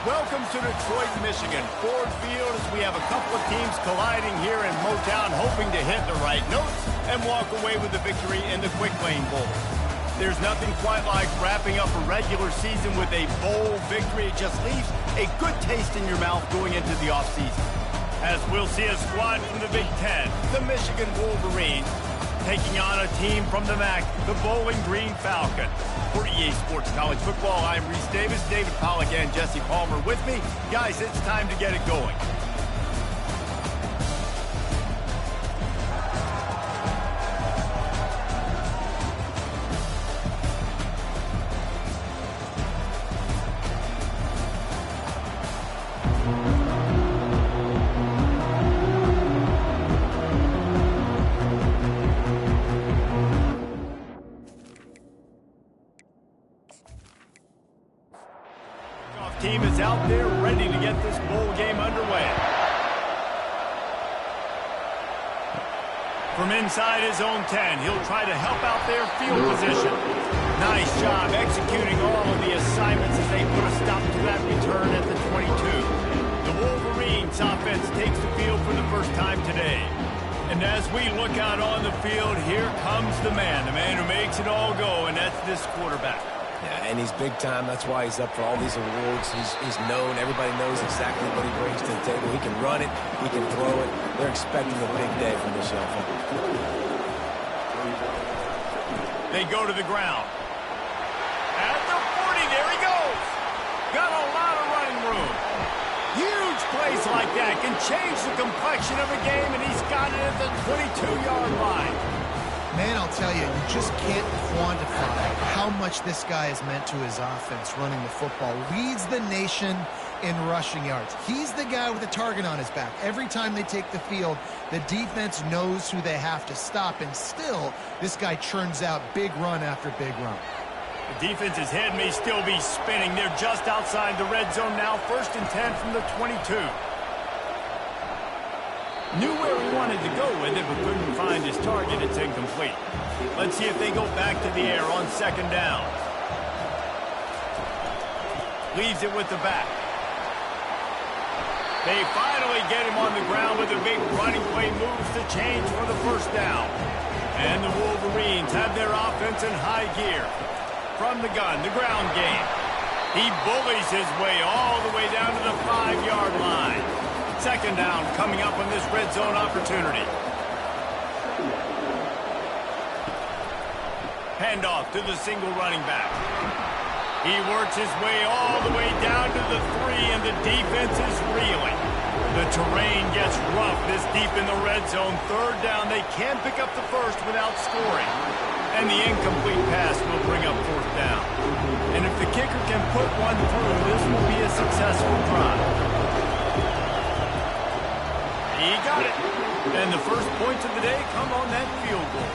Welcome to Detroit, Michigan. Ford Field as we have a couple of teams colliding here in Motown, hoping to hit the right notes and walk away with the victory in the Quick Lane Bowl. There's nothing quite like wrapping up a regular season with a bowl victory. It just leaves a good taste in your mouth going into the offseason. As we'll see a squad from the Big Ten, the Michigan Wolverines, taking on a team from the MAC, the Bowling Green Falcons. For EA Sports College Football, I'm Reese Davis, David Pollack, and Jesse Palmer with me. Guys, it's time to get it going. Team is out there ready to get this bowl game underway. From inside his own 10, he'll try to help out their field position. Nice job executing all of the assignments as they put a stop to that return at the 22. The Wolverines offense takes the field for the first time today. And as we look out on the field, here comes the man who makes it all go, and that's this quarterback. Yeah, and he's big time. That's why he's up for all these awards. He's known. Everybody knows exactly what he brings to the table. He can run it. He can throw it. They're expecting a big day from this young fella. They go to the ground. At the 40, there he goes. Got a lot of running room. Huge plays like that can change the complexion of a game, and he's got it at the 22-yard line. Man, I'll tell you, you just can't quantify how much this guy has meant to his offense running the football. Leads the nation in rushing yards. He's the guy with a target on his back. Every time they take the field, the defense knows who they have to stop, and still, this guy churns out big run after big run. The defense's head may still be spinning. They're just outside the red zone now. 1st and 10 from the 22. Knew where he wanted to go with it, but couldn't find his target. It's incomplete. Let's see if they go back to the air on 2nd down. Leaves it with the back. They finally get him on the ground with a big running play, moves the change for the 1st down. And the Wolverines have their offense in high gear. From the gun, the ground game. He bullies his way all the way down to the 5-yard line. 2nd down coming up on this red zone opportunity. Handoff to the single running back. He works his way all the way down to the 3, and the defense is reeling. The terrain gets rough this deep in the red zone. 3rd down, they can't pick up the 1st without scoring. And the incomplete pass will bring up 4th down. And if the kicker can put one through, this will be a successful drive. He got it. And the first points of the day come on that field goal.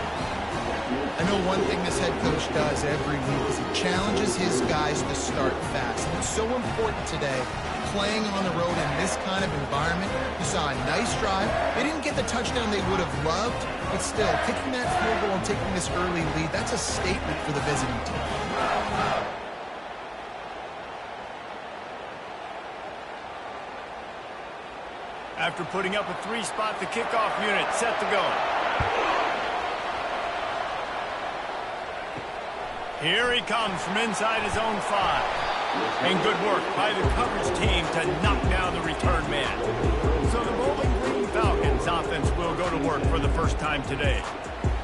I know one thing this head coach does every week is he challenges his guys to start fast. And it's so important today, playing on the road in this kind of environment. You saw a nice drive. They didn't get the touchdown they would have loved, but still, kicking that field goal and taking this early lead, that's a statement for the visiting team. After putting up a 3-spot, the kickoff unit set to go. Here he comes from inside his own 5. And good work by the coverage team to knock down the return man. So the Bowling Green Falcons offense will go to work for the first time today.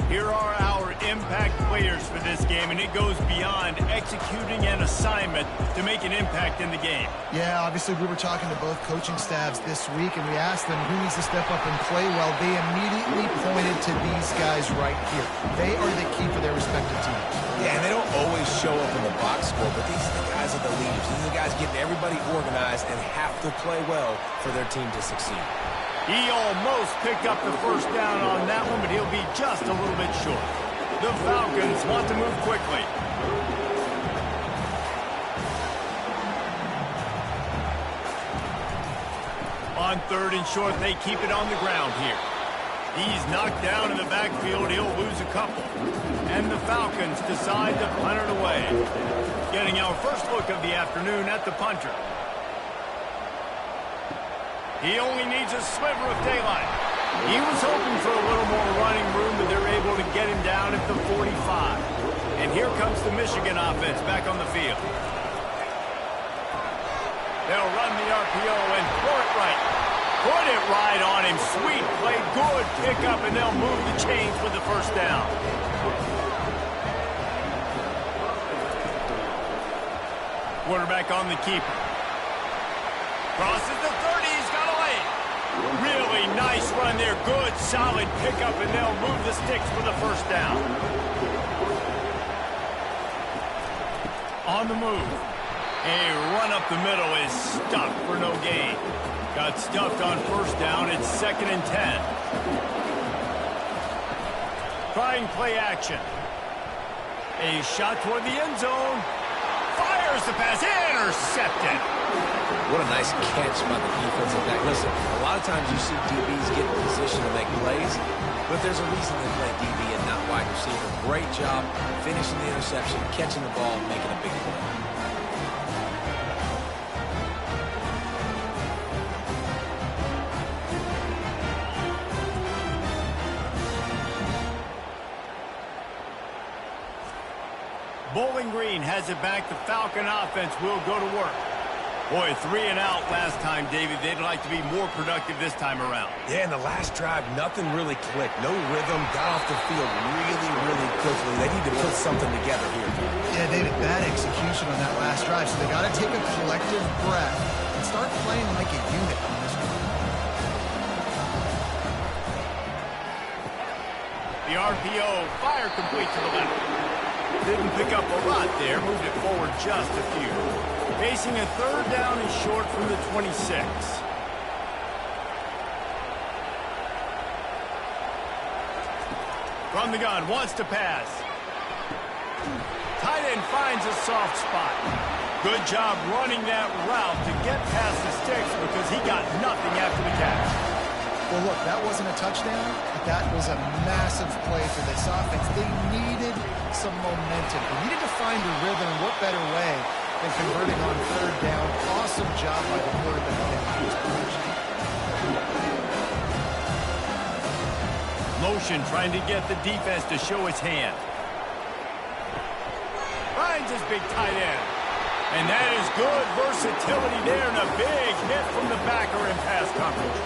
Here are our impact players for this game, and it goes beyond executing an assignment to make an impact in the game. Yeah, obviously we were talking to both coaching staffs this week, and we asked them who needs to step up and play well. They immediately pointed to these guys right here. They are the key for their respective teams. Yeah, and they don't always show up in the box score, but these are the guys are the leaders. These are the guys getting everybody organized and have to play well for their team to succeed. He almost picked up the 1st down on that one, but he'll be just a little bit short. The Falcons want to move quickly. On 3rd and short, they keep it on the ground here. He's knocked down in the backfield. He'll lose a couple. And the Falcons decide to punt it away. Getting our first look of the afternoon at the punter. He only needs a sliver of daylight. He was hoping for a little more running room, but they're able to get him down at the 45. And here comes the Michigan offense back on the field. They'll run the RPO and throw it right. Put it right on him. Sweet play, good pickup, and they'll move the chains with the first down. Quarterback on the keeper. Crosses the 30. He's got a lane. Really nice run there. Good, solid pickup, and they'll move the sticks for the first down. On the move. A run up the middle is stuck for no gain. Got stuffed on first down. It's 2nd and 10. Trying play action. A shot toward the end zone. Fires the pass. Intercepted. What a nice catch by the defensive back. Listen, a lot of times you see DBs get in position to make plays, but there's a reason they play DB and not wide receiver. Great job finishing the interception, catching the ball, and making a big play. Bowling Green has it back. The Falcon offense will go to work. Boy, 3 and out last time, David. They'd like to be more productive this time around. Yeah, in the last drive, nothing really clicked. No rhythm. Got off the field really quickly. They need to put something together here. Yeah, David, bad execution on that last drive. So they got to take a collective breath and start playing like a unit on this one. The RPO, fire complete to the left. Didn't pick up a lot there. Moved it forward just a few. Facing a 3rd down and short from the 26. From the gun, wants to pass. Tight end finds a soft spot. Good job running that route to get past the sticks because he got nothing after the catch. Well, look, that wasn't a touchdown, but that was a massive play for this offense. They needed some momentum. They needed to find a rhythm, and what better way than converting on 3rd down. Awesome job by the quarterback in his position. Motion trying to get the defense to show its hand. Finds his big tight end. And that is good versatility there and a big hit from the backer in pass coverage.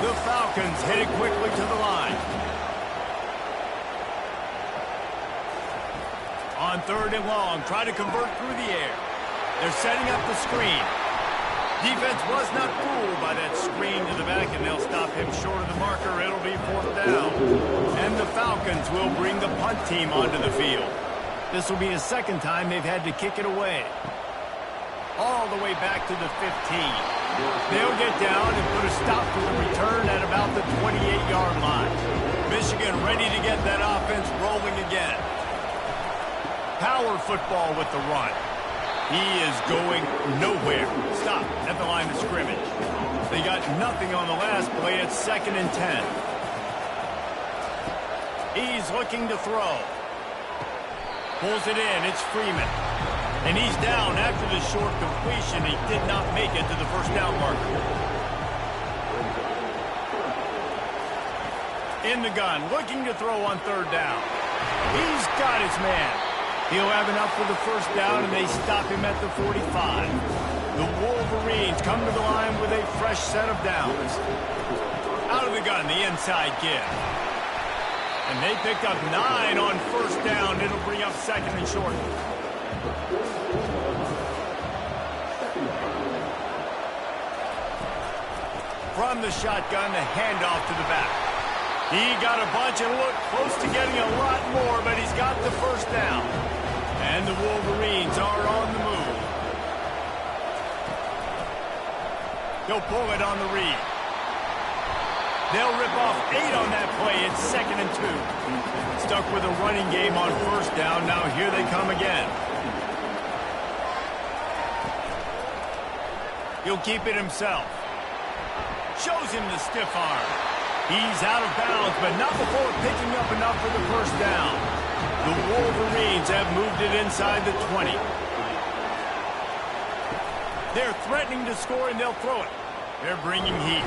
The Falcons hit it quickly to the line. On 3rd and long, try to convert through the air. They're setting up the screen. Defense was not fooled by that screen to the back, and they'll stop him short of the marker. It'll be 4th down. And the Falcons will bring the punt team onto the field. This will be the 2nd time they've had to kick it away. All the way back to the 15. They'll get down and put a stop to the return at about the 28-yard line. Michigan ready to get that offense rolling again. Power football with the run. He is going nowhere. Stop at the line of scrimmage. They got nothing on the last play. It's 2nd and 10. He's looking to throw. Pulls it in. It's Freeman. And he's down after the short completion. He did not make it to the first down marker. In the gun, looking to throw on 3rd down. He's got his man. He'll have enough for the first down, and they stop him at the 45. The Wolverines come to the line with a fresh set of downs. Out of the gun, the inside give. And they picked up 9 on first down. It'll bring up 2nd and short. From the shotgun, the handoff to the back. He got a bunch and looked close to getting a lot more, but he's got the first down. And the Wolverines are on the move. He'll pull it on the read. They'll rip off 8 on that play. It's 2nd and 2. Stuck with a running game on first down. Now here they come again. He'll keep it himself. Shows him the stiff arm. He's out of bounds, but not before picking up enough for the first down. The Wolverines have moved it inside the 20. They're threatening to score, and they'll throw it. They're bringing heat.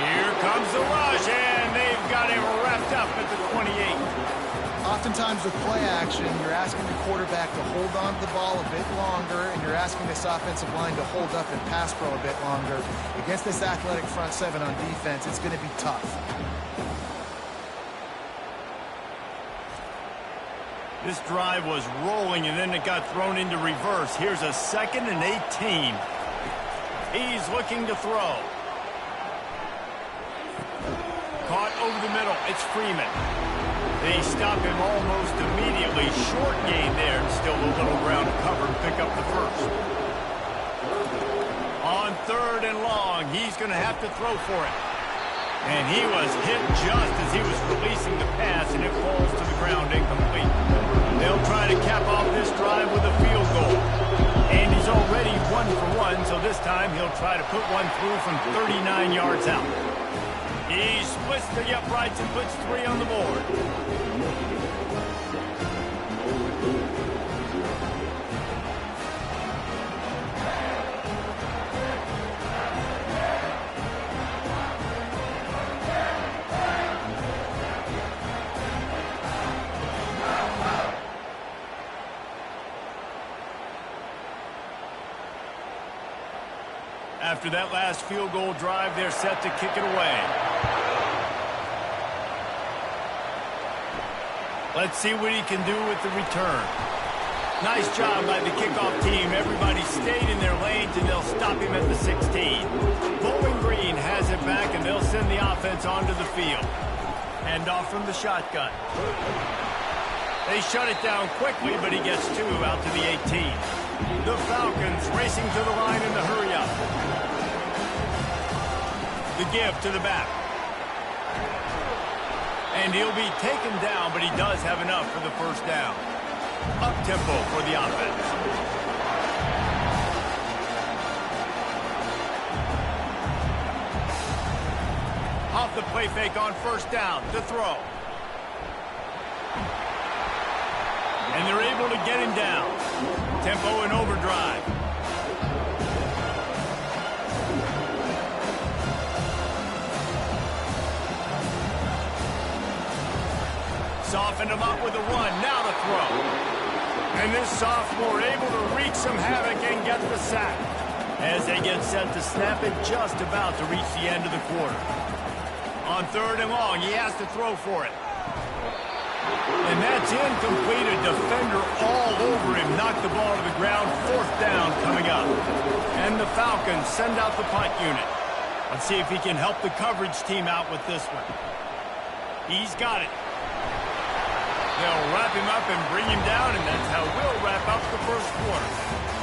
Here comes the rush, and they've got him wrapped up at the 28. Oftentimes with play action, you're asking the quarterback to hold on to the ball a bit longer, and you're asking this offensive line to hold up and pass pro a bit longer. Against this athletic front seven on defense, it's going to be tough. This drive was rolling, and then it got thrown into reverse. Here's a 2nd and 18. He's looking to throw. Caught over the middle. It's Freeman. They stop him almost immediately. Short gain there, and still a little ground to cover and pick up the first. On 3rd and long, he's going to have to throw for it. And he was hit just as he was releasing the pass, and it falls to the ground incomplete. They'll try to cap off this drive with a field goal. And he's already 1 for 1, so this time he'll try to put one through from 39 yards out. He splits the uprights and puts 3 on the board. After that last field goal drive, they're set to kick it away. Let's see what he can do with the return. Nice job by the kickoff team. Everybody stayed in their lanes, and they'll stop him at the 16. Bowling Green has it back, and they'll send the offense onto the field. Hand off from the shotgun. They shut it down quickly, but he gets 2 out to the 18. The Falcons racing to the line in the hurry-up. The give to the back. And he'll be taken down, but he does have enough for the first down. Up-tempo for the offense. Off the play fake on 1st down. The throw. And they're able to get him down. Tempo and overdrive. Softened him up with a run. Now the throw. And this sophomore able to wreak some havoc and get the sack. As they get set to snap it, just about to reach the end of the quarter. On 3rd and long, he has to throw for it. And that's incomplete. A defender all over him. Knocked the ball to the ground. 4th down coming up. And the Falcons send out the punt unit. Let's see if he can help the coverage team out with this one. He's got it. They'll wrap him up and bring him down, and that's how we'll wrap up the first quarter.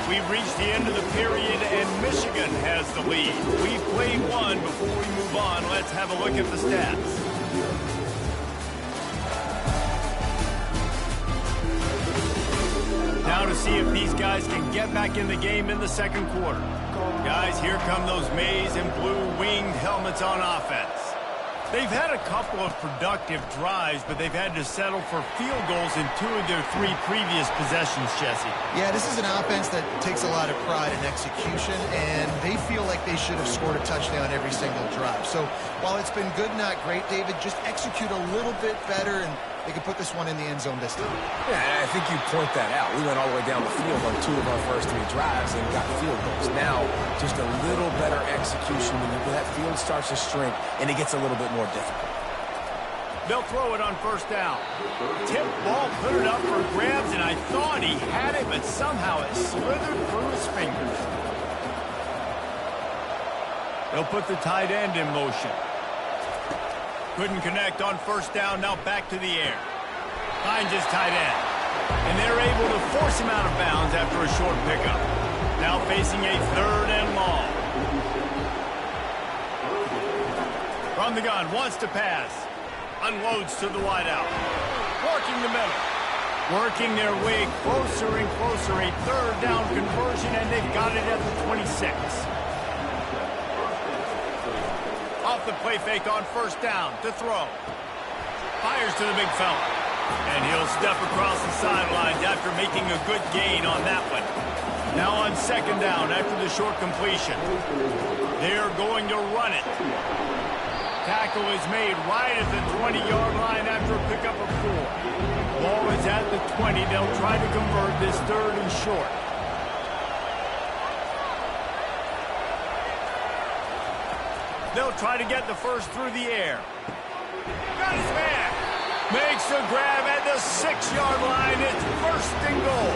We've reached the end of the period, and Michigan has the lead. We've played one. Before we move on, let's have a look at the stats. Now to see if these guys can get back in the game in the second quarter. Guys, here come those maize and blue winged helmets on offense. They've had a couple of productive drives, but they've had to settle for field goals in 2 of their 3 previous possessions, Jesse. Yeah, this is an offense that takes a lot of pride in execution, and they feel like they should have scored a touchdown every single drive. So while it's been good, not great, David, just execute a little bit better, and they can put this one in the end zone this time. Yeah, I think you point that out. We went all the way down the field on 2 of our first 3 drives and got field goals. Now, just a little better execution when that field starts to shrink and it gets a little bit more difficult. They'll throw it on 1st down. Tip ball, put it up for grabs, and I thought he had it, but somehow it slithered through his fingers. They'll put the tight end in motion. Couldn't connect on 1st down, now back to the air. Finds his tight end. And they're able to force him out of bounds after a short pickup. Now facing a 3rd and long. From the gun, wants to pass. Unloads to the wideout. Working the middle. Working their way closer and closer. A 3rd down conversion, and they've got it at the 26. Off the play fake on 1st down to throw. Fires to the big fella. And he'll step across the sidelines after making a good gain on that one. Now on second down after the short completion. They're going to run it. Tackle is made right at the 20-yard line after a pickup of 4. Ball is at the 20. They'll try to convert this third and short. They'll try to get the first through the air. Got his man. Makes the grab at the 6-yard line. It's first and goal.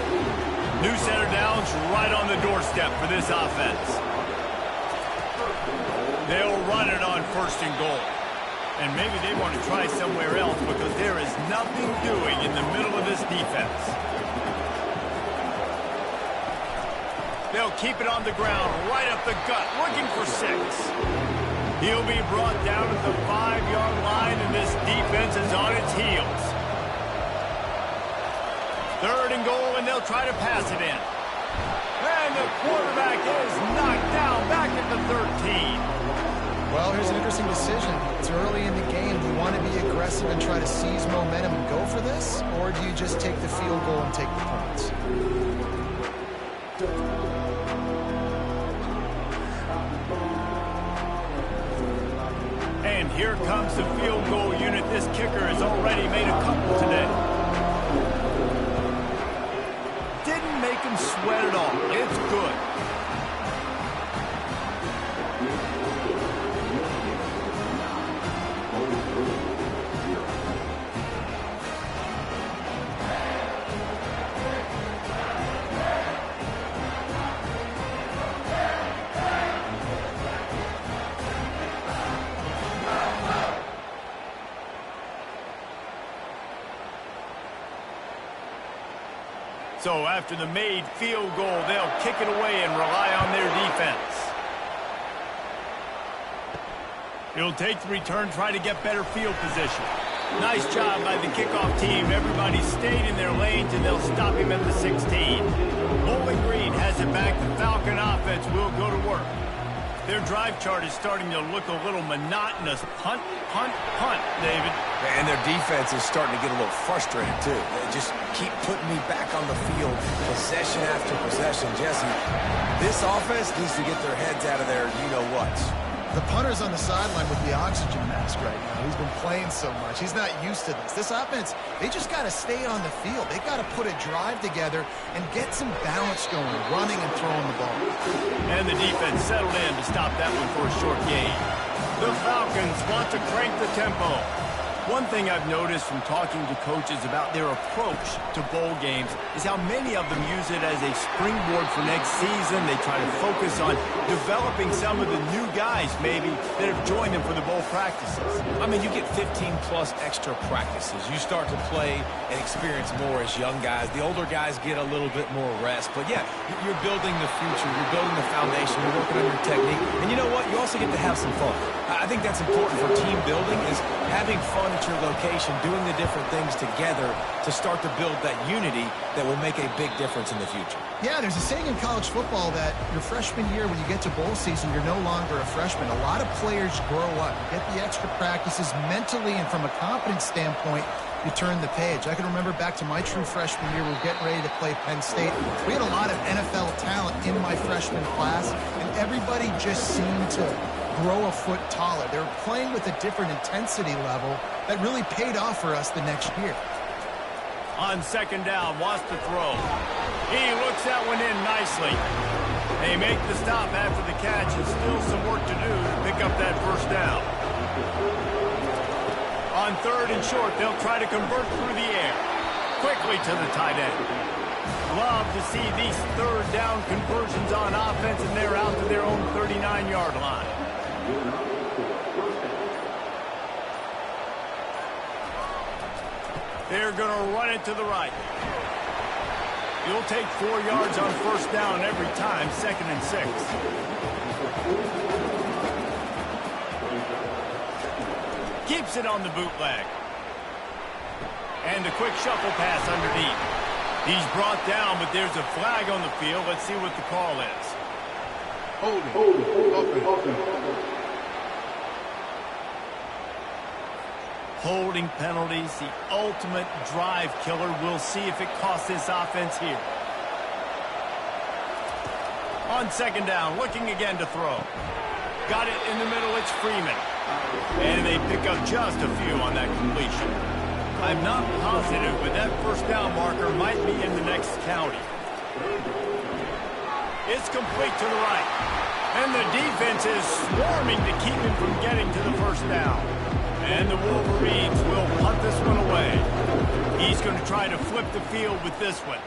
New center downs right on the doorstep for this offense. They'll run it on first and goal. And maybe they want to try somewhere else because there is nothing doing in the middle of this defense. They'll keep it on the ground, right up the gut, looking for 6. He'll be brought down at the 5-yard line, and this defense is on its heels. Third and goal, and they'll try to pass it in. And the quarterback is knocked down back at the 13. Well, here's an interesting decision. It's early in the game. Do you want to be aggressive and try to seize momentum and go for this? Or do you just take the field goal and take the points? And here comes the field goal unit. This kicker has already made a couple today. Didn't make him sweat at all. It's good. So after the made field goal, they'll kick it away and rely on their defense. He'll take the return, try to get better field position. Nice job by the kickoff team. Everybody stayed in their lanes, and they'll stop him at the 16. Bowling Green has it back. The Falcon offense will go to work. Their drive chart is starting to look a little monotonous. Punt, punt, punt, David. And their defense is starting to get a little frustrated, too. They just keep putting me back on the field, possession after possession. Jesse, this offense needs to get their heads out of their you-know-whats. The punter's on the sideline with the oxygen mask right now. He's been playing so much. He's not used to this. This offense, they just got to stay on the field. They got to put a drive together and get some balance going, running and throwing the ball. And the defense settled in to stop that one for a short gain. The Falcons want to crank the tempo. One thing I've noticed from talking to coaches about their approach to bowl games is how many of them use it as a springboard for next season. They try to focus on developing some of the new guys, maybe, that have joined them for the bowl practices. I mean, you get 15-plus extra practices. You start to play and experience more as young guys. The older guys get a little bit more rest. But, yeah, you're building the future. You're building the foundation. You're working on your technique. And you know what? You also get to have some fun. I think that's important for team building, is having fun at your location, doing the different things together to start to build that unity that will make a big difference in the future. Yeah, there's a saying in college football that your freshman year, when you get to bowl season, you're no longer a freshman. A lot of players grow up, get the extra practices mentally, and from a confidence standpoint, you turn the page. I can remember back to my true freshman year, we were getting ready to play Penn State. We had a lot of NFL talent in my freshman class, and everybody just seemed to grow a foot taller. They were playing with a different intensity level that really paid off for us the next year. On second down, wants to throw. He looks that one in nicely. They make the stop after the catch, and still some work to do to pick up that first down. On third and short, they'll try to convert through the air. Quickly to the tight end. Love to see these third down conversions on offense, and they're out to their own 39-yard line. They're going to run it to the right. You'll take 4 yards on first down every time, 2nd and 6. Keeps it on the bootleg. And a quick shuffle pass underneath. He's brought down, but there's a flag on the field. Let's see what the call is. Holding penalties, the ultimate drive killer. We'll see if it costs this offense here. On second down, looking again to throw. Got it in the middle, it's Freeman. And they pick up just a few on that completion. I'm not positive, but that first down marker might be in the next county. It's complete to the right. And the defense is swarming to keep him from getting to the first down. And the Wolverines will punt this one away. He's going to try to flip the field with this one.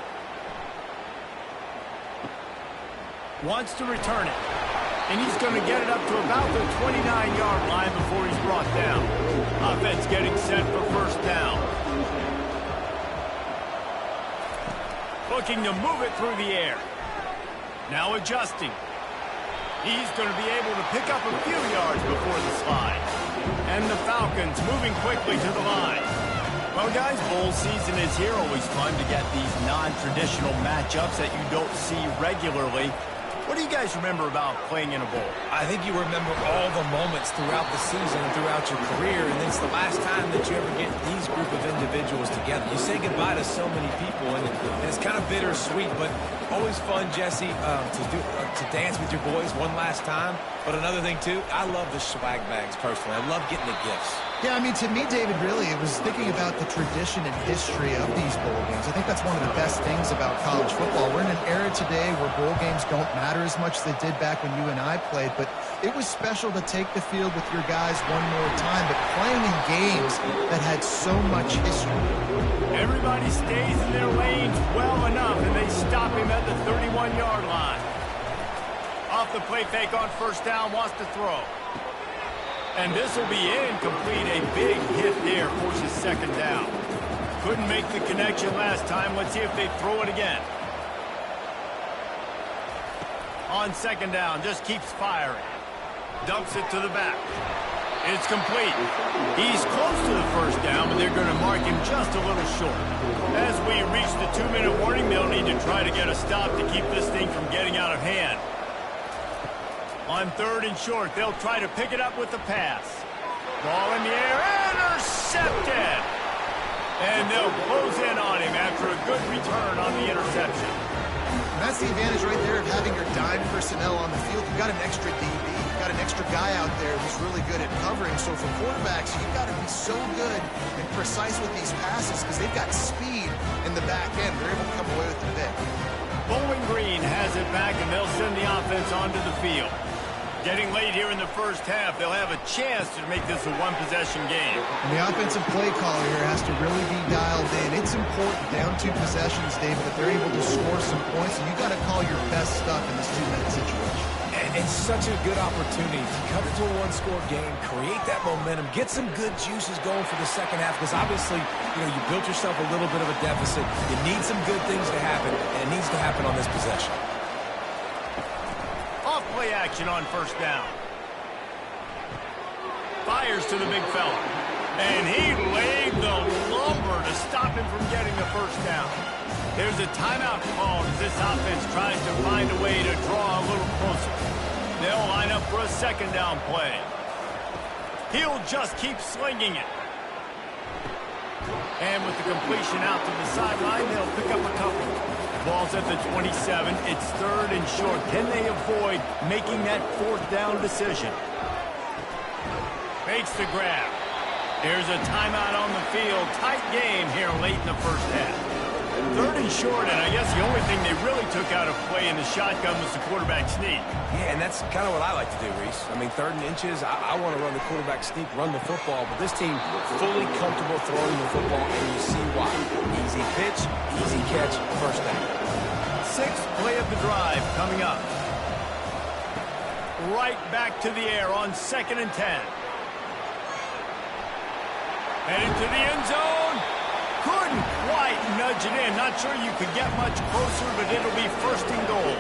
Wants to return it. And he's going to get it up to about the 29-yard line before he's brought down. Offense getting set for first down. Looking to move it through the air. Now adjusting. He's going to be able to pick up a few yards before the slide. And the Falcons moving quickly to the line. Well, guys, bowl season is here. Always fun to get these non-traditional matchups that you don't see regularly. What do you guys remember about playing in a bowl? I think you remember all the moments throughout the season and throughout your career, and it's the last time that you ever get these group of individuals together. You say goodbye to so many people, and it's kind of bittersweet, but always fun, Jesse, to dance with your boys one last time. But another thing, too, I love the swag bags, personally. I love getting the gifts. Yeah, I mean, to me, David, really, it was thinking about the tradition and history of these bowl games. I think that's one of the best things about college football. We're in an era today where bowl games don't matter as much as they did back when you and I played, but it was special to take the field with your guys one more time, but playing in games that had so much history. Everybody stays in their lanes well enough, and they stop him at the 31-yard line. Off the play fake on first down, wants to throw. And this will be incomplete. A big hit there, forces second down. Couldn't make the connection last time. Let's see if they throw it again. On second down, just keeps firing. Dumps it to the back. It's complete. He's close to the first down, but they're going to mark him just a little short. As we reach the 2-minute warning, they'll need to try to get a stop to keep this thing from getting out of hand. On third and short, they'll try to pick it up with the pass. Ball in the air, intercepted! And they'll close in on him after a good return on the interception. And that's the advantage right there of having your dime personnel on the field. You've got an extra DB. You've got an extra guy out there who's really good at covering. So for quarterbacks, you've got to be so good and precise with these passes because they've got speed in the back end. They're able to come away with the pick. Bowling Green has it back, and they'll send the offense onto the field. Getting late here in the first half, they'll have a chance to make this a one-possession game. And the offensive play caller here has to really be dialed in. It's important down 2 possessions, David, that they're able to score some points, and you got to call your best stuff in this 2-minute situation. And it's such a good opportunity to cut it to a one-score game, create that momentum, get some good juices going for the second half, because obviously, you built yourself a little bit of a deficit. You need some good things to happen, and it needs to happen on this possession. Play action on first down. Fires to the big fella. And he laid the lumber to stop him from getting the first down. There's a timeout called as this offense tries to find a way to draw a little closer. They'll line up for a second down play. He'll just keep slinging it. And with the completion out to the sideline, they'll pick up a couple. Ball's at the 27. It's third and short. Can they avoid making that fourth down decision? Makes the grab. There's a timeout on the field. Tight game here late in the first half. Third and short, and I guess the only thing they really took out of play in the shotgun was the quarterback sneak. Yeah, and that's kind of what I like to do, Reese. I mean, third and inches, I want to run the quarterback sneak, run the football, but this team fully comfortable throwing the football, and you see why. Easy pitch, easy catch, first down. 6th play of the drive coming up. Right back to the air on 2nd and 10. Headed to the end zone. Couldn't quite nudge it in. Not sure you could get much closer, but it'll be first and goal.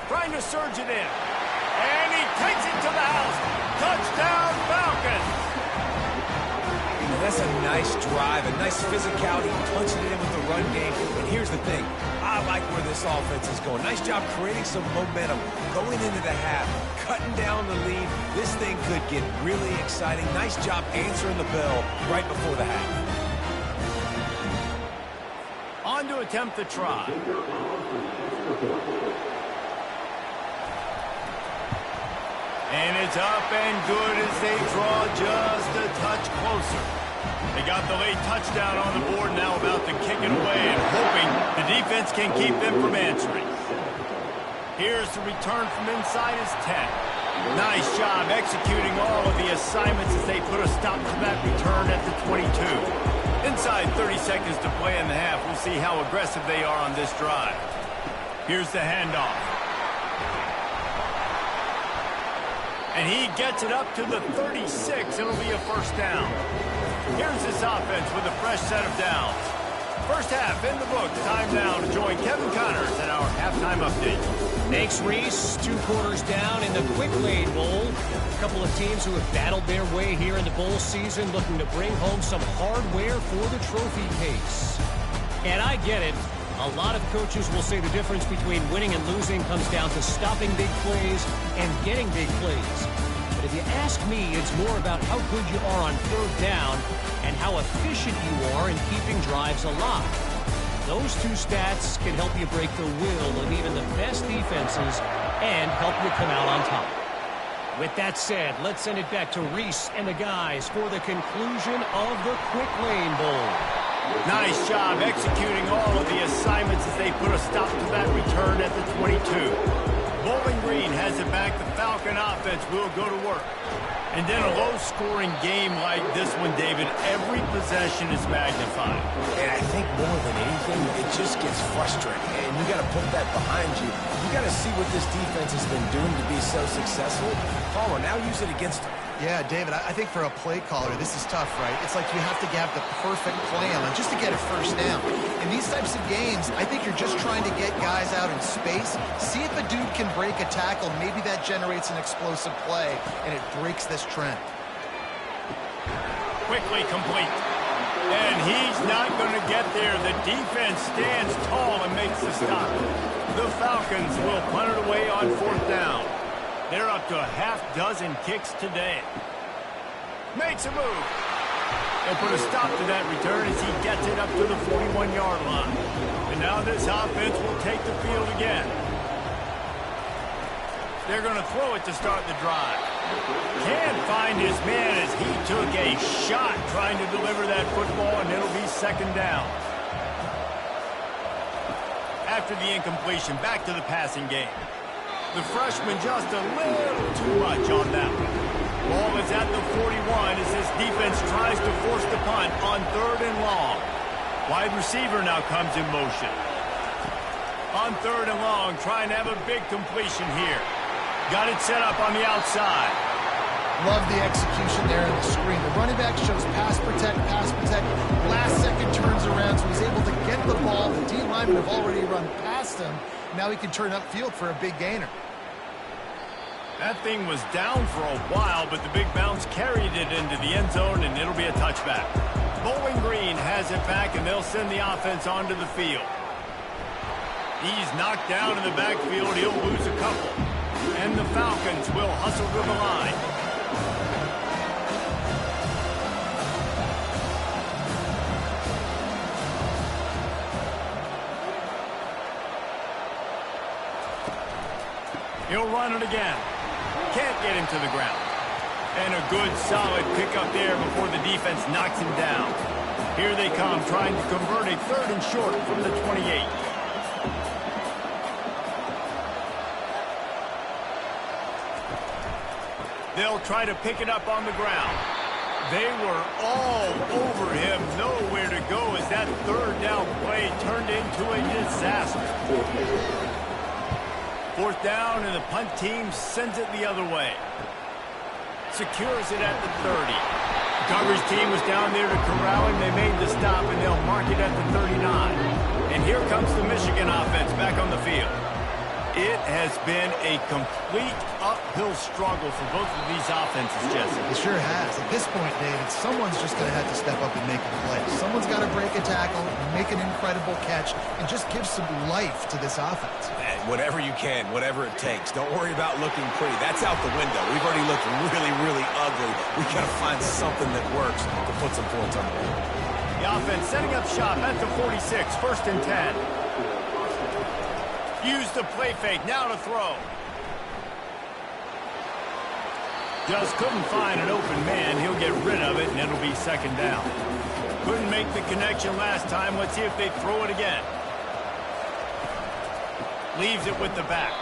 Trying to surge it in. And he takes it to the house. Touchdown, Falcons. That's a nice drive, a nice physicality, punching it in with the run game. And here's the thing. I like where this offense is going. Nice job creating some momentum, going into the half, cutting down the lead. This thing could get really exciting. Nice job answering the bell right before the half. on to attempt the try. And it's up and good as they draw just a touch closer. They got the late touchdown on the board, now about to kick it away and hoping the defense can keep them from answering. Here's the return from inside his 10. Nice job executing all of the assignments as they put a stop to that return at the 22. Inside 30 seconds to play in the half. We'll see how aggressive they are on this drive. Here's the handoff. And he gets it up to the 36. It'll be a first down. Here's this offense with a fresh set of downs. First half in the books. Time now to join Kevin Connors in our halftime update. Thanks, Reese. 2 quarters down in the Quick Lane Bowl. A couple of teams who have battled their way here in the bowl season looking to bring home some hardware for the trophy case. And I get it. A lot of coaches will say the difference between winning and losing comes down to stopping big plays and getting big plays. But if you ask me, it's more about how good you are on third down and how efficient you are in keeping drives alive. Those 2 stats can help you break the will of even the best defenses and help you come out on top. With that said, let's send it back to Reese and the guys for the conclusion of the Quick Lane Bowl. Nice job executing all of the assignments as they put a stop to that return at the 22. Bowling Green has it back. The Falcon offense will go to work. And then a low-scoring game like this one, David, every possession is magnified. And I think more than anything, it just gets frustrating. And you got to put that behind you. You got to see what this defense has been doing to be so successful. Palmer, now use it against them. Yeah, David, I think for a play caller, this is tough, right? It's like you have to have the perfect plan just to get a first down. In these types of games, I think you're just trying to get guys out in space, see if a dude can break a tackle. Maybe that generates an explosive play, and it breaks this trend. Quickly complete. And he's not going to get there. The defense stands tall and makes the stop. The Falcons will punt it away on 4th down. They're up to a half-dozen kicks today. Makes a move. They'll put a stop to that return as he gets it up to the 41-yard line. And now this offense will take the field again. They're going to throw it to start the drive. Can't find his man as he took a shot trying to deliver that football, and it'll be 2nd down. After the incompletion, back to the passing game. The freshman just a little too much on that one. Ball is at the 41 as this defense tries to force the punt on 3rd and long. Wide receiver now comes in motion. On 3rd and long, trying to have a big completion here. Got it set up on the outside. Love the execution there on the screen. The running back shows pass protect, pass protect. Last second turns around, so he's able to get the ball. The D linemen have already run past him. Now he can turn upfield for a big gainer. That thing was down for a while, but the big bounce carried it into the end zone, and it'll be a touchback. Bowling Green has it back, and they'll send the offense onto the field. He's knocked down in the backfield. He'll lose a couple. And the Falcons will hustle to the line. He'll run it again. Can't get him to the ground. And a good, solid pickup there before the defense knocks him down. Here they come, trying to convert a 3rd and short from the 28. They'll try to pick it up on the ground. They were all over him, nowhere to go as that 3rd down play turned into a disaster. 4th down, and the punt team sends it the other way. Secures it at the 30. Coverage team was down there to corral him. They made the stop, and they'll mark it at the 39. And here comes the Michigan offense back on the field. It has been a complete uphill struggle for both of these offenses, Jesse. It sure has. At this point, David, someone's just going to have to step up and make a play. Someone's got to break a tackle, make an incredible catch, and just give some life to this offense. And whatever you can, whatever it takes. Don't worry about looking pretty. That's out the window. We've already looked really, really ugly. We got to find something that works to put some points on the board. The offense setting up shop at the 46, 1st and 10. Use the play fake, now to throw. Just couldn't find an open man. He'll get rid of it, and it'll be 2nd down. Couldn't make the connection last time. Let's see if they throw it again. Leaves it with the back.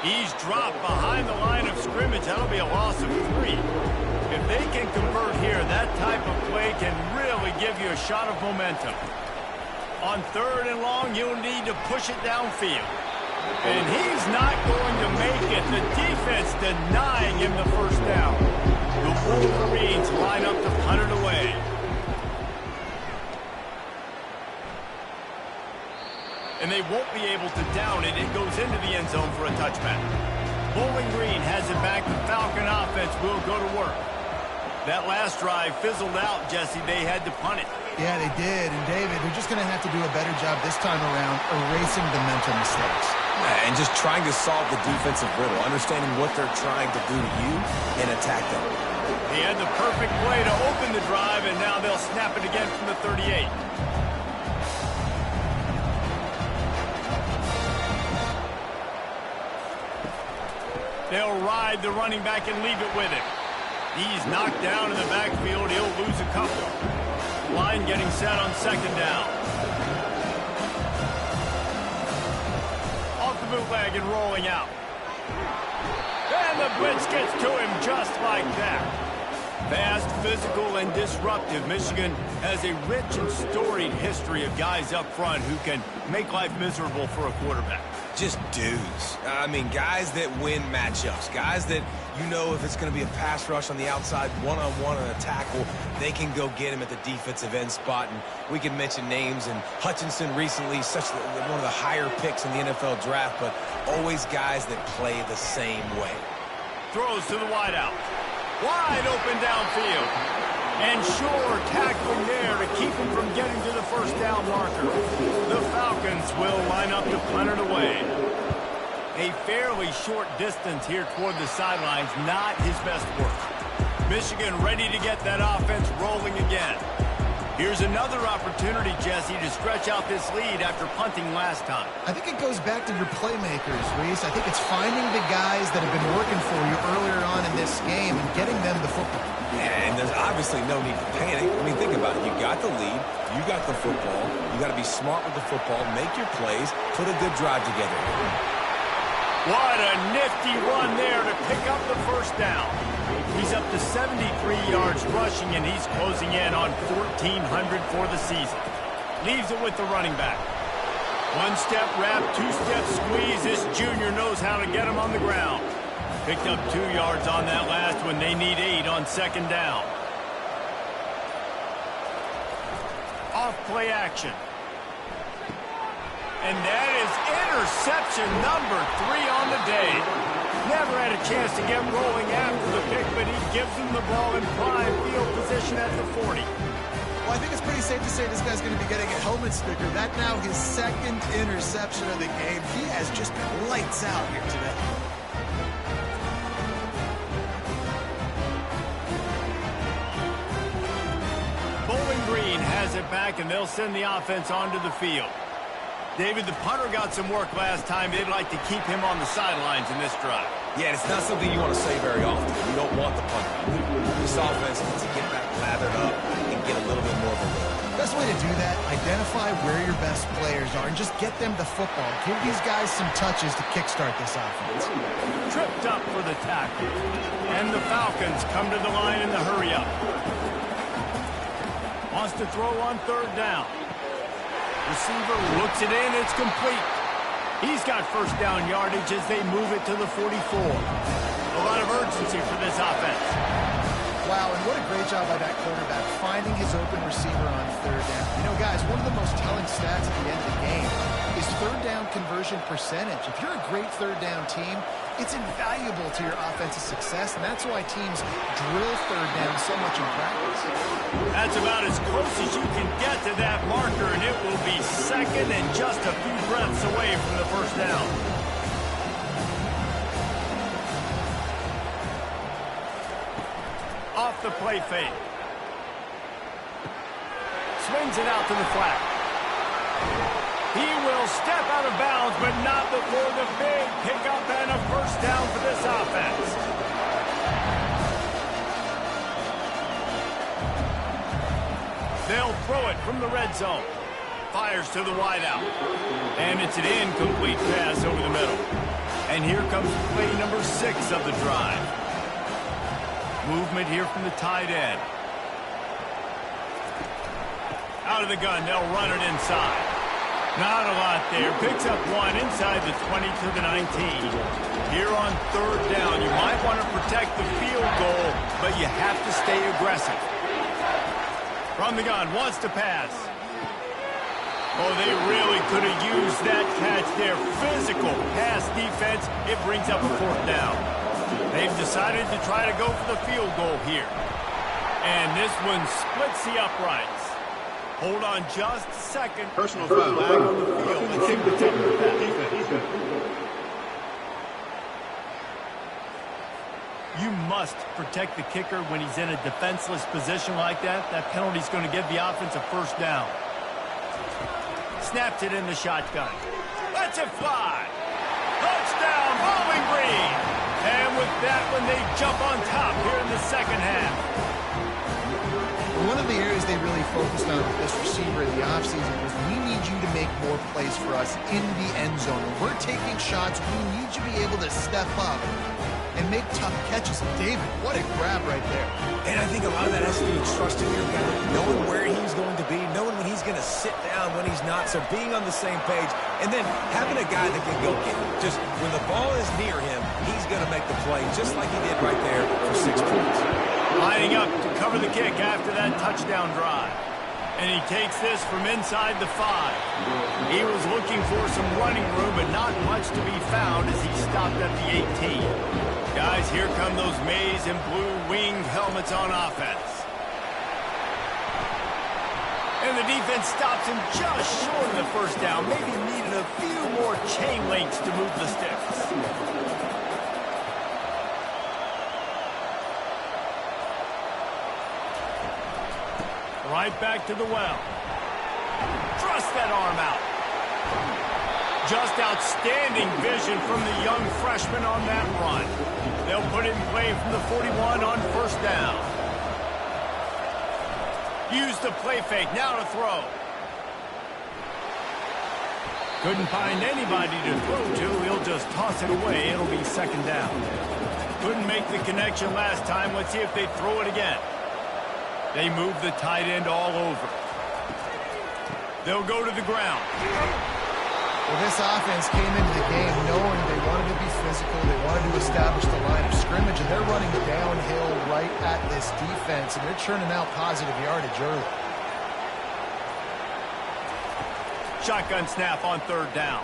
He's dropped behind the line of scrimmage. That'll be a loss of 3. If they can convert here, that type of play can really give you a shot of momentum. On 3rd and long, you'll need to push it downfield. And he's not going to make it. The defense denying him the 1st down. The Wolverines line up to punt it away. And they won't be able to down it. It goes into the end zone for a touchback. Bowling Green has it back. The Falcon offense will go to work. That last drive fizzled out, Jesse. They had to punt it. Yeah, they did. And, David, they're just going to have to do a better job this time around erasing the mental mistakes. And just trying to solve the defensive riddle, understanding what they're trying to do to you and attack them. He had the perfect play to open the drive, and now they'll snap it again from the 38. They'll ride the running back and leave it with him. He's knocked down in the backfield. He'll lose a couple. Line getting set on 2nd down. Off the bootleg and rolling out. And the blitz gets to him just like that. Fast, physical, and disruptive. Michigan has a rich and storied history of guys up front who can make life miserable for a quarterback. Just dudes. I mean, guys that win matchups. Guys that, you know, if it's going to be a pass rush on the outside, one-on-one on a tackle, they can go get him at the defensive end spot. And we can mention names. And Hutchinson recently, one of the higher picks in the NFL draft, but always guys that play the same way. Throws to the wideout. Wide open downfield. And sure tackling there to keep him from getting to the 1st down marker. The Falcons will line up to punt it away. A fairly short distance here toward the sidelines, not his best work. Michigan ready to get that offense rolling again. Here's another opportunity, Jesse, to stretch out this lead after punting last time. I think it goes back to your playmakers, Reese. I think it's finding the guys that have been working for you earlier on in this game and getting them the football. Yeah, and there's obviously no need to panic. I mean, think about it. You got the lead. You got the football. You got to be smart with the football, make your plays, put a good drive together. What a nifty run there to pick up the 1st down. He's up to 73 yards rushing, and he's closing in on 1,400 for the season. Leaves it with the running back. 1-step wrap, 2-step squeeze. This junior knows how to get him on the ground. Picked up 2 yards on that last one. They need 8 on 2nd down. Off play action. And that is interception number 3 on the day. Never had a chance to get rolling after the pick, but he gives him the ball in prime field position at the 40. Well, I think it's pretty safe to say this guy's going to be getting a helmet sticker. That now his 2nd interception of the game. He has just been lights out here today. Bowling Green has it back, and they'll send the offense onto the field. David, the punter got some work last time. They'd like to keep him on the sidelines in this drive. Yeah, it's not something you want to say very often. You don't want the punter out there. This offense needs to get back lathered up and get a little bit more of a look. Best way to do that, identify where your best players are and just get them the football. Give these guys some touches to kickstart this offense. Tripped up for the tackle. And the Falcons come to the line in the hurry-up. Wants to throw on 3rd down. Receiver looks it in. It's complete. He's got 1st down yardage as they move it to the 44. A lot of urgency for this offense. Wow, and what a great job by that quarterback finding his open receiver on 3rd down. You know, guys, one of the most telling stats at the end of the game is 3rd down conversion percentage. If you're a great 3rd down team, it's invaluable to your offensive success, and that's why teams drill 3rd down so much in practice. That's about as close as you can get to that marker, and it will be 2nd and just a few breaths away from the 1st down. Off the play fake. swings it out to the flat. He will step out of bounds, but not before the big pickup and a first down for this offense. They'll throw it from the red zone. Fires to the wideout. And it's an incomplete pass over the middle. And here comes play number 6 of the drive. Movement here from the tight end. Out of the gun, they'll run it inside. Not a lot there. Picks up 1 inside the 20 to the 19. Here on third down, you might want to protect the field goal, but you have to stay aggressive. From the gun, wants to pass. Oh, they really could have used that catch there. Physical pass defense. It brings up a fourth down. They've decided to try to go for the field goal here. And this one splits the uprights. Hold on just a second. Personal foul. Flag on the field. Let's see what's up with that. You must protect the kicker when he's in a defenseless position like that. That penalty's going to give the offense a first down. Snapped it in the shotgun. Lets it fly. Touchdown, Bowling Green. And with that one, they jump on top here in the second half. One of the areas they really focused on with this receiver in the offseason was we need you to make more plays for us in the end zone. When we're taking shots, we need you to be able to step up and make tough catches. David, what a grab right there. And I think a lot of that has to do with trusting your guy, knowing where he's going to be, knowing when he's going to sit down, when he's not, so being on the same page, and then having a guy that can go get it. Just when the ball is near him, he's going to make the play, just like he did right there for 6 points. Lining up to cover the kick after that touchdown drive. And he takes this from inside the 5. He was looking for some running room, but not much to be found as he stopped at the 18. Guys, here come those maize and blue winged helmets on offense. And the defense stops him just short of the first down. Maybe needed a few more chain links to move the sticks. Right back to the well. Thrust that arm out. Just outstanding vision from the young freshman on that run. They'll put it in play from the 41 on first down. Use the play fake, now to throw. Couldn't find anybody to throw to. He'll just toss it away. It'll be second down. Couldn't make the connection last time. Let's see if they throw it again. They move the tight end all over. They'll go to the ground. Well, this offense came into the game knowing they wanted to be physical, they wanted to establish the line of scrimmage, and they're running downhill right at this defense, and they're churning out positive yardage early. Shotgun snap on third down.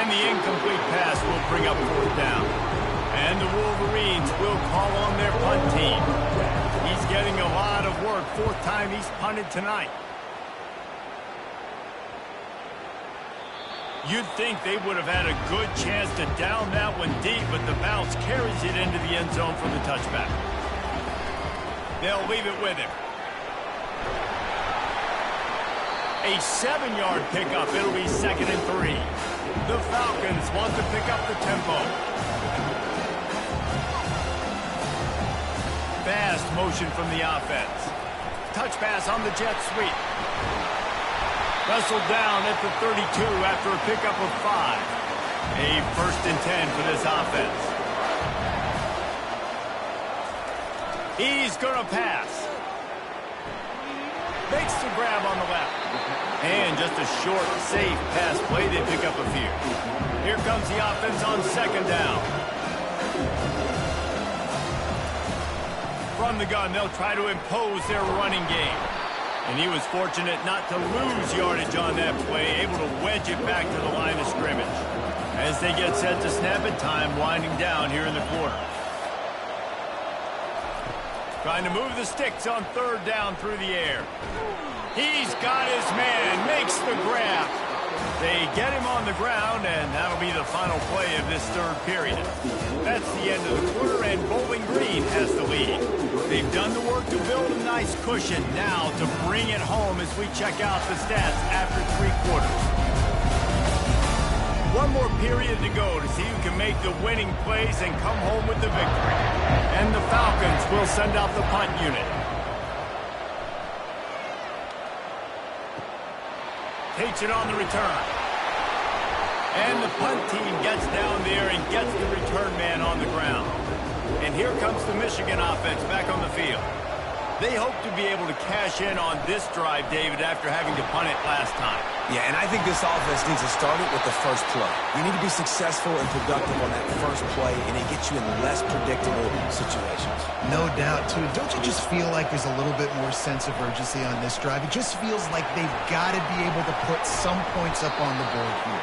And the incomplete pass will bring up fourth down. And the Wolverines will call on their punt team. He's getting a lot of work. 4th time he's punted tonight. You'd think they would have had a good chance to down that one deep, but the bounce carries it into the end zone for the touchback. They'll leave it with him. A 7-yard pickup. It'll be 2nd and 3. The Falcons want to pick up the tempo. Fast motion from the offense. Touch pass on the jet sweep. Wrestled down at the 32 after a pickup of 5. A 1st and 10 for this offense. He's going to pass. Makes the grab on the left. And just a short, safe pass play. They pick up a few. Here comes the offense on 2nd down. From the gun, they'll try to impose their running game. And he was fortunate not to lose yardage on that play, able to wedge it back to the line of scrimmage. As they get set to snap it, time winding down here in the quarter. Trying to move the sticks on 3rd down through the air. He's got his man, makes the grab. They get him on the ground, and that'll be the final play of this third period. That's the end of the quarter, and Bowling Green has the lead. They've done the work to build a nice cushion. Now to bring it home as we check out the stats after 3 quarters. One more period to go to see who can make the winning plays and come home with the victory. And the Falcons will send out the punt unit. Takes it on the return. And the punt team gets down there and gets the return man on the ground. And here comes the Michigan offense back on the field. They hope to be able to cash in on this drive, David, after having to punt it last time. Yeah, and I think this offense needs to start it with the first play. You need to be successful and productive on that first play, and it gets you in less predictable situations. No doubt, too. Don't you just feel like there's a little bit more sense of urgency on this drive? It just feels like they've got to be able to put some points up on the board here.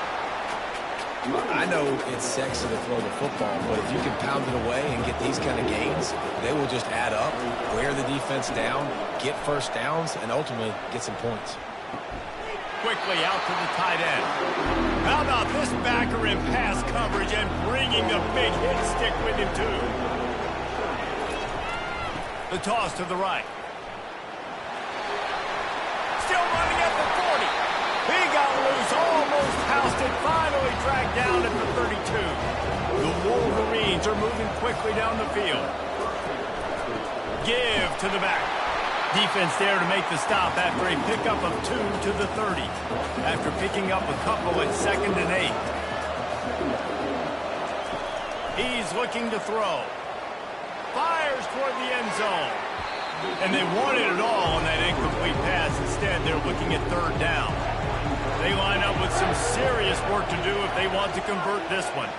I know it's sexy to throw the football, but if you can pound it away and get these kind of gains, they will just add up, wear the defense down, get first downs, and ultimately get some points. Quickly out to the tight end. How about this backer in pass coverage and bringing the big hit stick with him, too? The toss to the right. Still running at the 40. He got loose, almost housed it, finally dragged down at the 32. The Wolverines are moving quickly down the field. Give to the back. Defense there to make the stop after a pickup of 2 to the 30. After picking up a couple at 2nd and 8. He's looking to throw. Fires toward the end zone. And they wanted it all on that incomplete pass. Instead, they're looking at 3rd down. They line up with some serious work to do if they want to convert this one.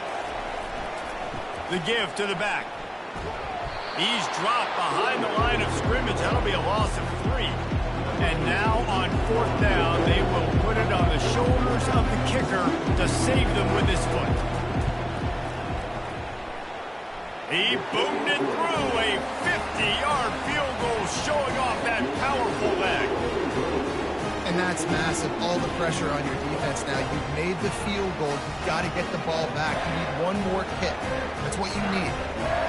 The give to the back. He's dropped behind the line of scrimmage. That'll be a loss of 3. And now on 4th down, they will put it on the shoulders of the kicker to save them with his foot. He boomed it through a 50-yard field goal, showing off that powerful leg. And that's massive. All the pressure on your defense now. You've made the field goal. You've got to get the ball back. You need one more kick. That's what you need.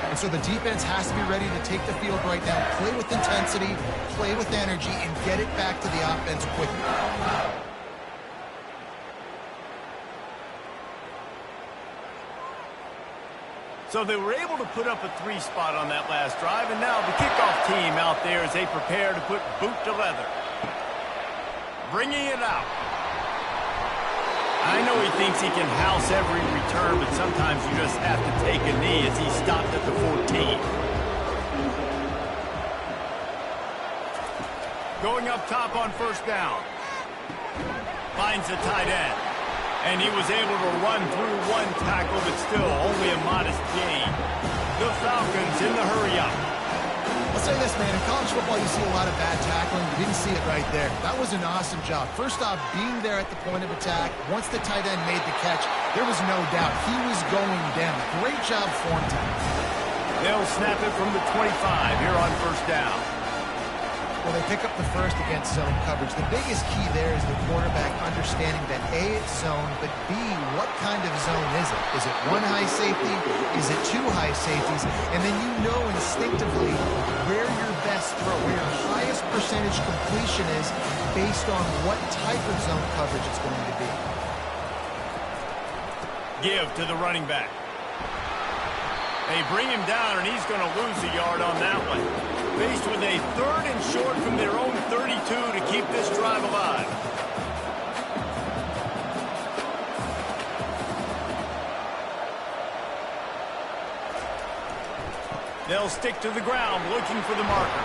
And so the defense has to be ready to take the field right now, play with intensity, play with energy, and get it back to the offense quickly. So they were able to put up a 3 spot on that last drive, and now the kickoff team out there as they prepare to put boot to leather. Bringing it out. I know he thinks he can house every return, but sometimes you just have to take a knee as he stopped at the 14. Going up top on 1st down. Finds the tight end. And he was able to run through 1 tackle, but still only a modest gain. The Falcons in the hurry-up. I'll say this, man. In college football, you see a lot of bad tackling. You didn't see it right there. That was an awesome job. First off, being there at the point of attack. Once the tight end made the catch, there was no doubt he was going down. Great job form time. They'll snap it from the 25 here on 1st down. Well, they pick up the first against zone coverage. The biggest key there is the quarterback understanding that A, it's zone, but B, what kind of zone is it? Is it 1 high safety? Is it 2 high safeties? And then you know instinctively where your best throw, where your highest percentage completion is based on what type of zone coverage it's going to be. Give to the running back. They bring him down, and he's going to lose a yard on that one. Faced with a 3rd and short from their own 32 to keep this drive alive. They'll stick to the ground looking for the marker.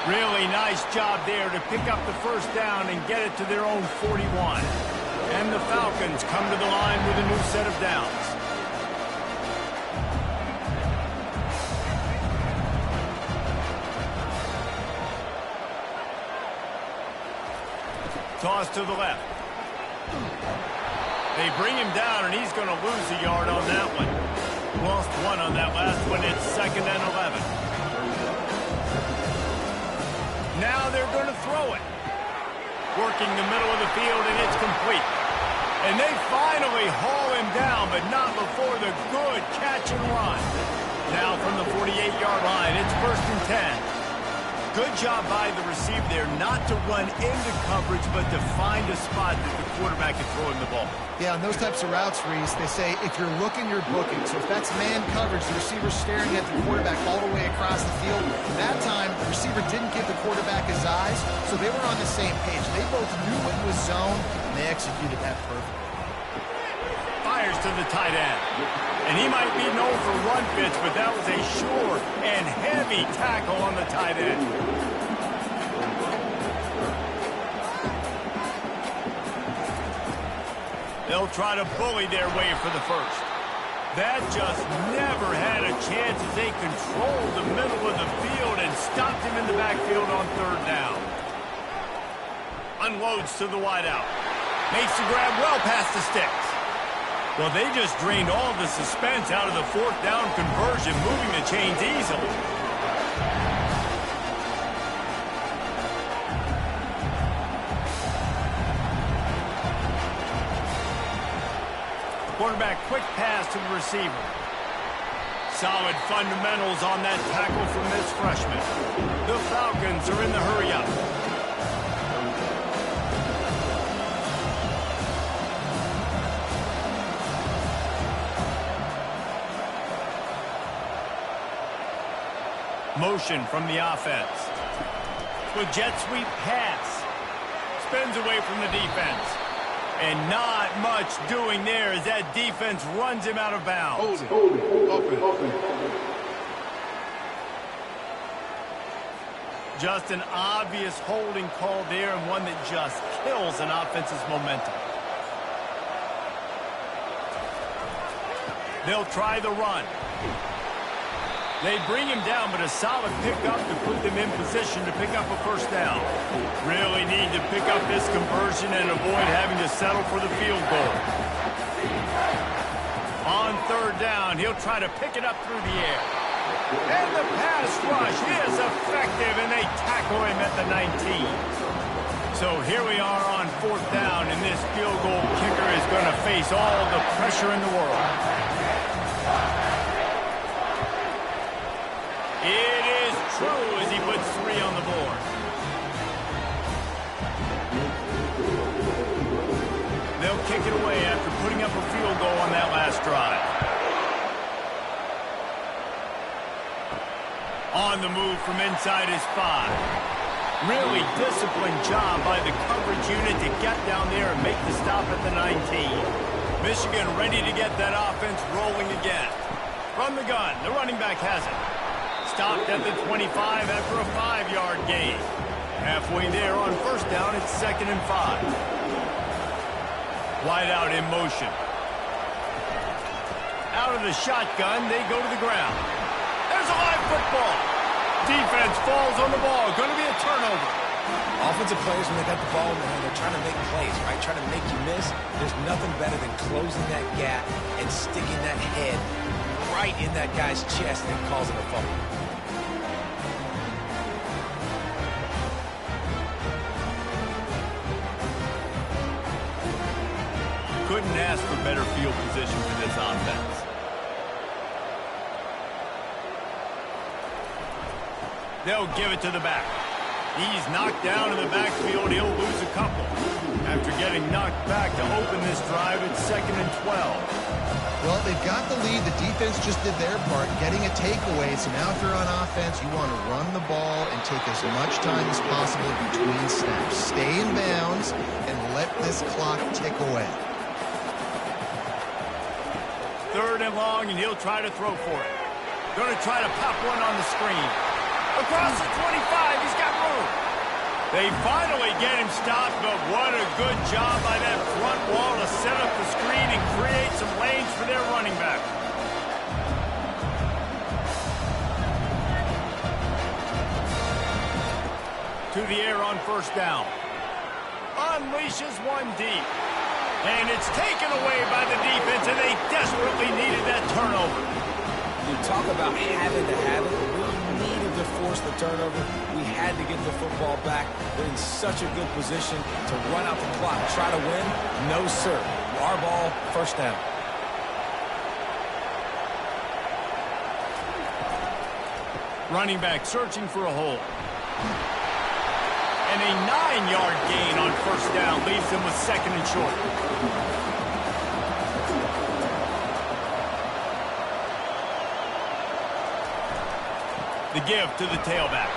Really nice job there to pick up the 1st down and get it to their own 41. And the Falcons come to the line with a new set of downs. Toss to the left. They bring him down, and he's going to lose a yard on that one. Lost 1 on that last one. It's 2nd and 11. Now they're going to throw it. Working the middle of the field, and it's complete. And they finally haul him down, but not before the good catch and run. Now from the 48-yard line, it's 1st and 10. Good job by the receiver there not to run into coverage, but to find a spot that the quarterback can throw him the ball. Yeah, on those types of routes, Reese, they say if you're looking, you're booking. So if that's man coverage, the receiver's staring at the quarterback all the way across the field. That time, the receiver didn't give the quarterback his eyes, so they were on the same page. They both knew it was zone, and they executed that perfectly. Fires to the tight end. And he might be known for run fits, but that was a sure and heavy tackle on the tight end. They'll try to bully their way for the first. That just never had a chance as they controlled the middle of the field and stopped him in the backfield on 3rd down. Unloads to the wideout. Makes the grab well past the sticks. Well, they just drained all the suspense out of the 4th down conversion, moving the chains easily. Quarterback quick pass to the receiver. Solid fundamentals on that tackle from this freshman. The Falcons are in the hurry-up. Motion from the offense. With jet sweep pass. Spins away from the defense. And not much doing there as that defense runs him out of bounds. Hold it. Open. Just an obvious holding call there, and one that just kills an offense's momentum. They'll try the run. They bring him down, but a solid pickup to put them in position to pick up a 1st down. Really need to pick up this conversion and avoid having to settle for the field goal. On 3rd down, he'll try to pick it up through the air. And the pass rush is effective, and they tackle him at the 19. So here we are on 4th down, and this field goal kicker is going to face all the pressure in the world. It is true as he puts 3 on the board. They'll kick it away after putting up a field goal on that last drive. On the move from inside his 5. Really disciplined job by the coverage unit to get down there and make the stop at the 19. Michigan ready to get that offense rolling again. From the gun, the running back has it. Stopped at the 25 after a 5-yard gain. Halfway there on 1st down, it's 2nd and 5. Wide out in motion. Out of the shotgun, they go to the ground. There's a live football. Defense falls on the ball. Going to be a turnover. Offensive players, when they got the ball in their hand, they're trying to make plays, right? Trying to make you miss. There's nothing better than closing that gap and sticking that head right in that guy's chest and causing a fumble. Couldn't ask for better field position for this offense. They'll give it to the back. He's knocked down in the backfield. He'll lose a couple. After getting knocked back to open this drive, it's 2nd and 12. Well, they've got the lead. The defense just did their part, getting a takeaway. So now if you're on offense, you want to run the ball and take as much time as possible between snaps. Stay in bounds and let this clock tick away. 3rd and long, and he'll try to throw for it. Going to try to pop one on the screen. Across the 25, he's got room. They finally get him stopped, but what a good job by that front wall to set up the screen and create some lanes for their running back. To the air on 1st down. Unleashes one deep. And it's taken away by the defense, and they desperately needed that turnover. You talk about having to have it. We needed to force the turnover. We had to get the football back. They're in such a good position to run out the clock, try to win. No, sir. Our ball, first down. Running back searching for a hole. And a 9-yard gain on first down leaves them with second and short. The give to the tailback.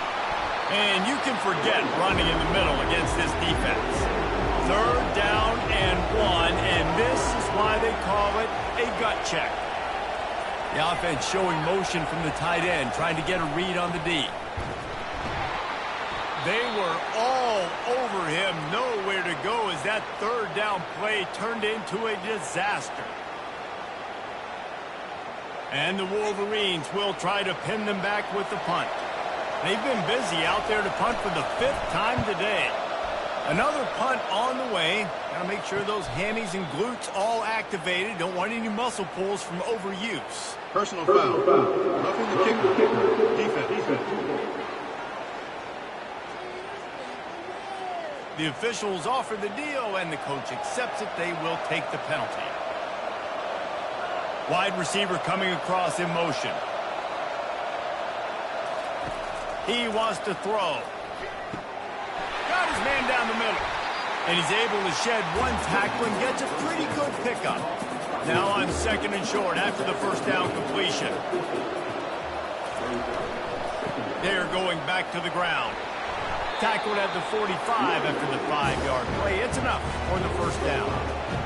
And you can forget running in the middle against this defense. Third down and 1, and this is why they call it a gut check. The offense showing motion from the tight end, trying to get a read on the D. They were all over him, nowhere to go as that third down play turned into a disaster. And the Wolverines will try to pin them back with the punt. They've been busy out there to punt for the 5th time today. Another punt on the way. Got to make sure those hammies and glutes all activated. Don't want any muscle pulls from overuse. Personal foul. Roughing the kicker. Defense. The officials offer the deal, and the coach accepts it. They will take the penalty. Wide receiver coming across in motion. He wants to throw. Got his man down the middle. And he's able to shed one tackle and gets a pretty good pickup. Now on second and short after the first down completion. They're going back to the ground. Tackled at the 45 after the 5-yard play. It's enough for the first down.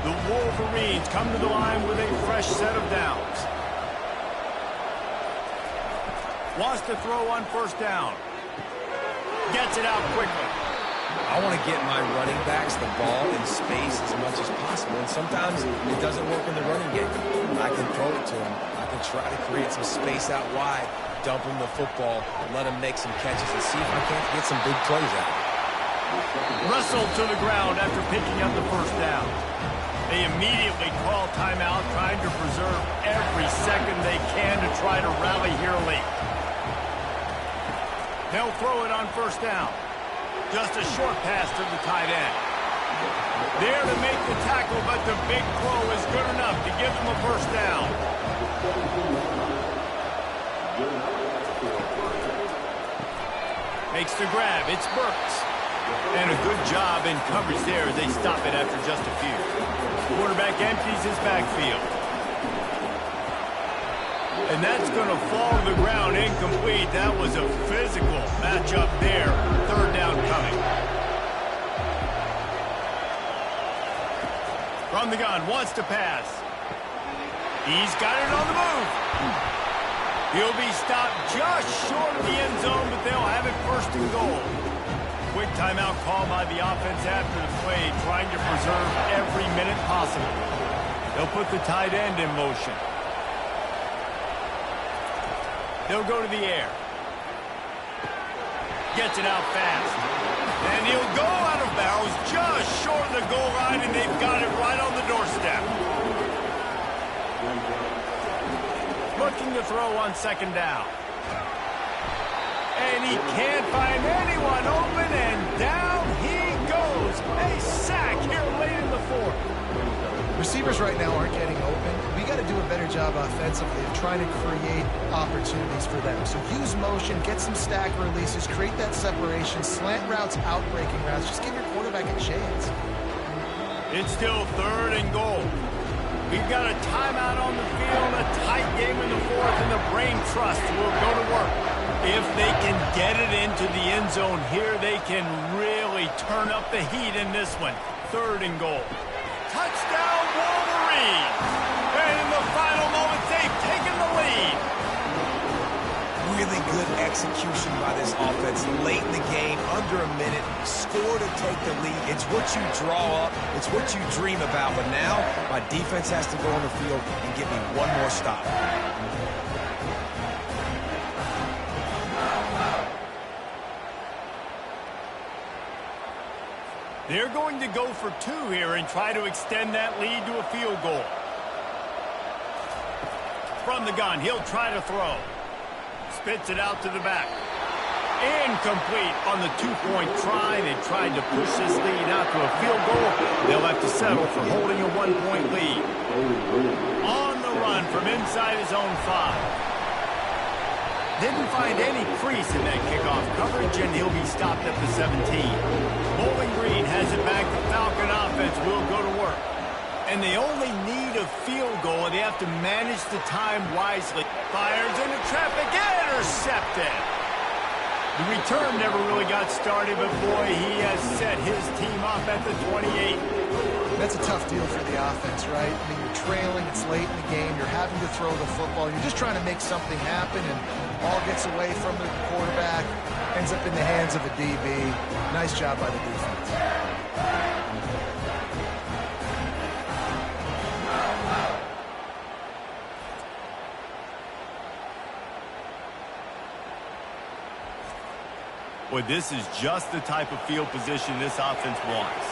The Wolverines come to the line with a fresh set of downs. Wants to throw on first down. Gets it out quickly. I want to get my running backs the ball in space as much as possible, and sometimes it doesn't work in the running game. I can throw it to him. I can try to create some space out wide, dump him the football, let him make some catches, and see if I can't get some big plays out. Wrestled to the ground after picking up the first down. They immediately call timeout, trying to preserve every second they can to try to rally here late. They'll throw it on first down. Just a short pass to the tight end. There to make the tackle, but the big throw is good enough to give them a first down. Makes the grab. It's Burks. And a good job in coverage there as they stop it after just a few. Quarterback empties his backfield. And that's going to fall to the ground incomplete. That was a physical matchup there. Third down coming. From the gun, wants to pass. He's got it on the move. He'll be stopped just short of the end zone, but they'll have it first and goal. Quick timeout call by the offense after the play, trying to preserve every minute possible. They'll put the tight end in motion. They'll go to the air. Gets it out fast. And he'll go out of bounds just short of the goal line, and they've got it right on the doorstep. Looking to throw on second down. And he can't find anyone open, and down he goes. A sack here late in the fourth. Receivers right now aren't getting open. We got to do a better job offensively of trying to create opportunities for them. So use motion, get some stack releases, create that separation, slant routes, out-breaking routes. Just give your quarterback a chance. It's still third and goal. We've got a timeout on the field, a tight game in the fourth, and the Brain Trust will go to work. If they can get it into the end zone here, they can really turn up the heat in this one. Third and goal. Touchdown, Wolverines! And in the final moments, they've taken the lead. Really good execution by this offense late in the game, under a minute, score to take the lead. It's what you draw up, it's what you dream about, but now my defense has to go on the field and give me one more stop. They're going to go for two here and try to extend that lead to a field goal. From the gun, he'll try to throw. Spits it out to the back. Incomplete on the two-point try. They tried to push this lead out to a field goal. They'll have to settle for holding a one-point lead. On the run from inside his own 5. Didn't find any crease in that kickoff coverage, and he'll be stopped at the 17. Bowling Green has it back. The Falcon offense will go to work. And they only need a field goal, and they have to manage the time wisely. Fires into traffic, intercepted. The return never really got started, but boy, he has set his team up at the 28. That's a tough deal for the offense, right? I mean, you're trailing, it's late in the game, you're having to throw the football, you're just trying to make something happen, and ball gets away from the quarterback, ends up in the hands of a DB. Nice job by the defense. Boy, this is just the type of field position this offense wants.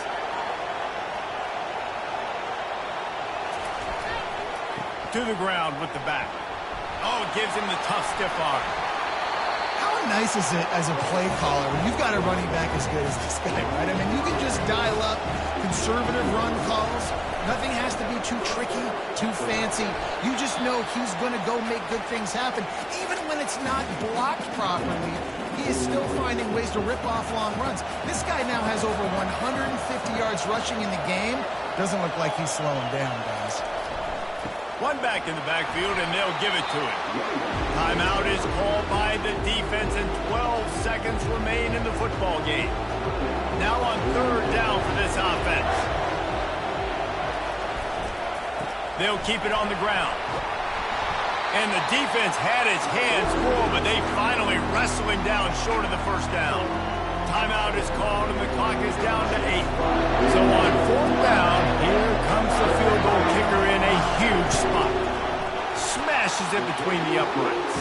To the ground with the back. Oh, it gives him the tough, stiff arm. How nice is it as a play caller when you've got a running back as good as this guy, right? I mean, you can just dial up conservative run calls. Nothing has to be too tricky, too fancy. You just know he's going to go make good things happen. Even when it's not blocked properly, he is still finding ways to rip off long runs. This guy now has over 150 yards rushing in the game. Doesn't look like he's slowing down, guys. One back in the backfield, and they'll give it to him. Timeout is called by the defense, and 12 seconds remain in the football game. Now on third down for this offense. They'll keep it on the ground. And the defense had its hands full, but they finally wrestle him down short of the first down. Timeout is called, and the clock is down to 8. So on fourth down, here comes the field goal kicker in a huge spot. Smashes it between the uprights.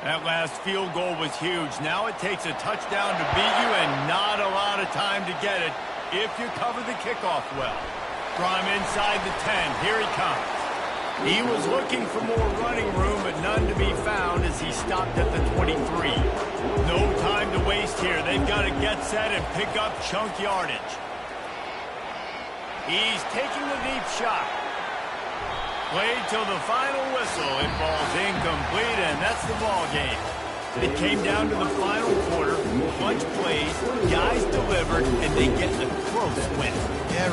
That last field goal was huge. Now it takes a touchdown to beat you and not a lot of time to get it if you cover the kickoff well. Draw him inside the 10. Here he comes. He was looking for more running room, but none to be found as he stopped at the 23. No time to waste here. They've got to get set and pick up chunk yardage. He's taking the deep shot. Played till the final whistle. It falls incomplete, and that's the ball game. It came down to the final quarter. Bunch plays, guys delivered, and they get a close win. Yeah,